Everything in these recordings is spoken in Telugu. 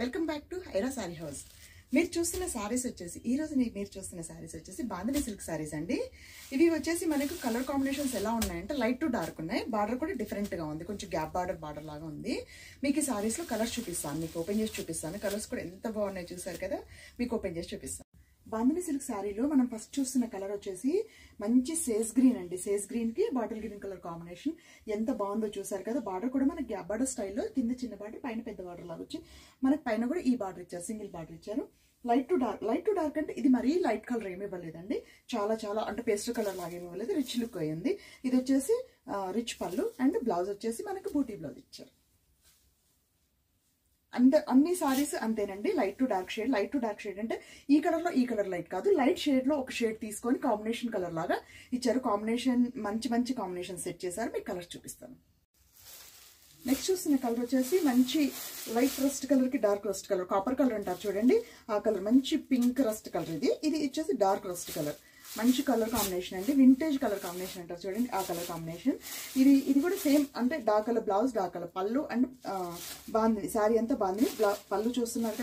Welcome back to Aira Saree house. మీరు చూస్తున్న సారీస్ వచ్చేసి మీరు చూస్తున్న సారీస్ వచ్చేసి బాందిని సిల్క్ సారీస్ అండి. ఇవి వచ్చేసి మనకు కలర్ కాంబినేషన్స్ ఎలా ఉన్నాయంటే లైట్ టు డార్క్ ఉన్నాయి. బార్డర్ కూడా డిఫరెంట్ గా ఉంది, కొంచెం గ్యాప్ బార్డర్ లాగా ఉంది. మీకు ఈ సారీస్ లో కలర్స్ చూపిస్తాను, మీకు ఓపెన్ చేసి చూపిస్తాను. కలర్స్ కూడా ఎంత బాగున్నాయి చూసారు కదా, మీకు ఓపెన్ చేసి చూపిస్తాను. బాందిని సిల్క్ సారీలో మనం ఫస్ట్ చూస్తున్న కలర్ వచ్చేసి మంచి సేజ్ గ్రీన్ అండి. సేజ్ గ్రీన్ కి బాటిల్ గ్రీన్ కలర్ కాంబినేషన్ ఎంత బాగుందో చూసారు కదా. బార్డర్ కూడా మనకి గ్యాప్ బార్డర్ స్టైల్లో కింద చిన్న బార్డర్ పైన పెద్ద బార్డర్ లాగా వచ్చి మనకి పైన కూడా ఈ బార్డర్ ఇచ్చారు, సింగిల్ బార్డర్ ఇచ్చారు. లైట్ టు డార్క్ అంటే ఇది మరీ లైట్ కలర్ ఏమి ఇవ్వలేదండి, చాలా అంటే పేస్టల్ కలర్ లాగా ఏమి ఇవ్వలేదు, రిచ్ లుక్ అయ్యింది. ఇది వచ్చేసి రిచ్ పళ్ళు అండ్ బ్లౌజ్ వచ్చేసి మనకి బూటీ బ్లౌజ్ ఇచ్చారు. అన్ని సారీస్ అంతేనండి. లైట్ టు డార్క్ షేడ్ అంటే ఈ కలర్ లో ఈ కలర్ లైట్ కాదు, లైట్ షేడ్ లో ఒక షేడ్ తీసుకొని కాంబినేషన్ కలర్ లాగా ఇచ్చారు. కాంబినేషన్ మంచి కాంబినేషన్ సెట్ చేశారు. మీకు కలర్స్ చూపిస్తాను. నెక్స్ట్ చూస్తున్న కలర్ వచ్చేసి మంచి లైట్ రస్ట్ కలర్ కి dark rust colour, copper colour అంటారు చూడండి ఆ కలర్, మంచి పింక్ రస్ట్ కలర్. ఇది వచ్చేసి డార్క్ రస్ట్ కలర్, మంచి కలర్ కాంబినేషన్ అండి. వింటేజ్ కలర్ కాంబినేషన్ అంటారు చూడండి ఆ కలర్ కాంబినేషన్. ఇది కూడా సేమ్ అంటే dark colour blouse, dark colour పళ్ళు అండ్ బాందిని శారీ అంతా బాందిని. పళ్ళు చూస్తున్నారు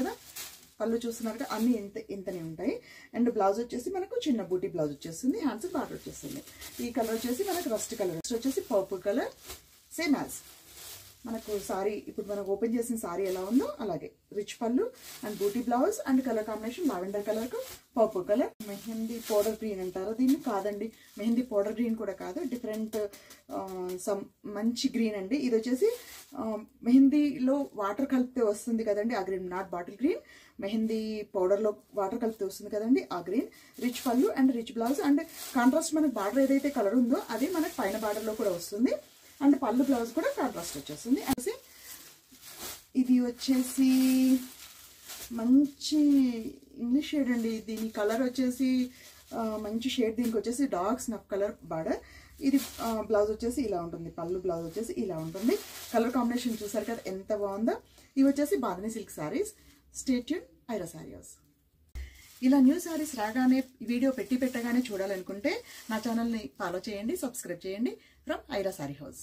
కదా అన్ని ఇంతనే ఉంటాయి. అండ్ బ్లౌజ్ వచ్చేసి మనకు చిన్న బూటీ బ్లౌజ్ వచ్చేస్తుంది, హ్యాండ్స్ బార్డర్ వచ్చేస్తుంది. ఈ కలర్ వచ్చేసి మనకు రస్ట్ కలర్, వచ్చేసి పర్పుల్ కలర్ సేమ్ యాజ్ మనకు సారీ ఇప్పుడు మనకు ఓపెన్ చేసిన సారీ ఎలా ఉందో అలాగే రిచ్ పళ్ళు అండ్ బూటీ blouse and colour combination lavender colour కు purple colour. Mehndi powder green అంటారు దీన్ని, కాదండి మెహందీ పౌడర్ గ్రీన్ కూడా కాదు, డిఫరెంట్ సమ్ మంచి గ్రీన్ అండి. ఇది వచ్చేసి మెహందీలో వాటర్ కలిపితే వస్తుంది కదండి ఆ green, not bottle green. Mehndi powder లో వాటర్ కలిపితే వస్తుంది కదండి ఆ గ్రీన్. రిచ్ పళ్ళు and rich blouse and contrast మనకు బార్డర్ ఏదైతే కలర్ ఉందో అది మనకు పైన బార్డర్ లో కూడా వస్తుంది అండ్ పళ్ళు బ్లౌజ్ కూడా కాంట్రాస్ట్ వచ్చేస్తుంది. అయితే ఇది వచ్చేసి మంచి ఇంగ్లీష్ షేడ్ అండి. దీని కలర్ వచ్చేసి మంచి షేడ్, దీనికి వచ్చేసి డార్క్ స్నఫ్ కలర్ బార్డర్. ఇది బ్లౌజ్ వచ్చేసి ఇలా ఉంటుంది, పళ్ళు బ్లౌజ్ వచ్చేసి ఇలా ఉంటుంది. కలర్ కాంబినేషన్ చూసారు కదా ఎంత బాగుందో. ఇవి వచ్చేసి bandhani silk sarees. Stay tuned Aira Saree house. ఇలా న్యూ సారీస్ రాగానే వీడియో పెట్టగానే చూడాలనుకుంటే నా ఛానల్ని ఫాలో చేయండి, సబ్స్క్రైబ్ చేయండి. From Aira Saree house.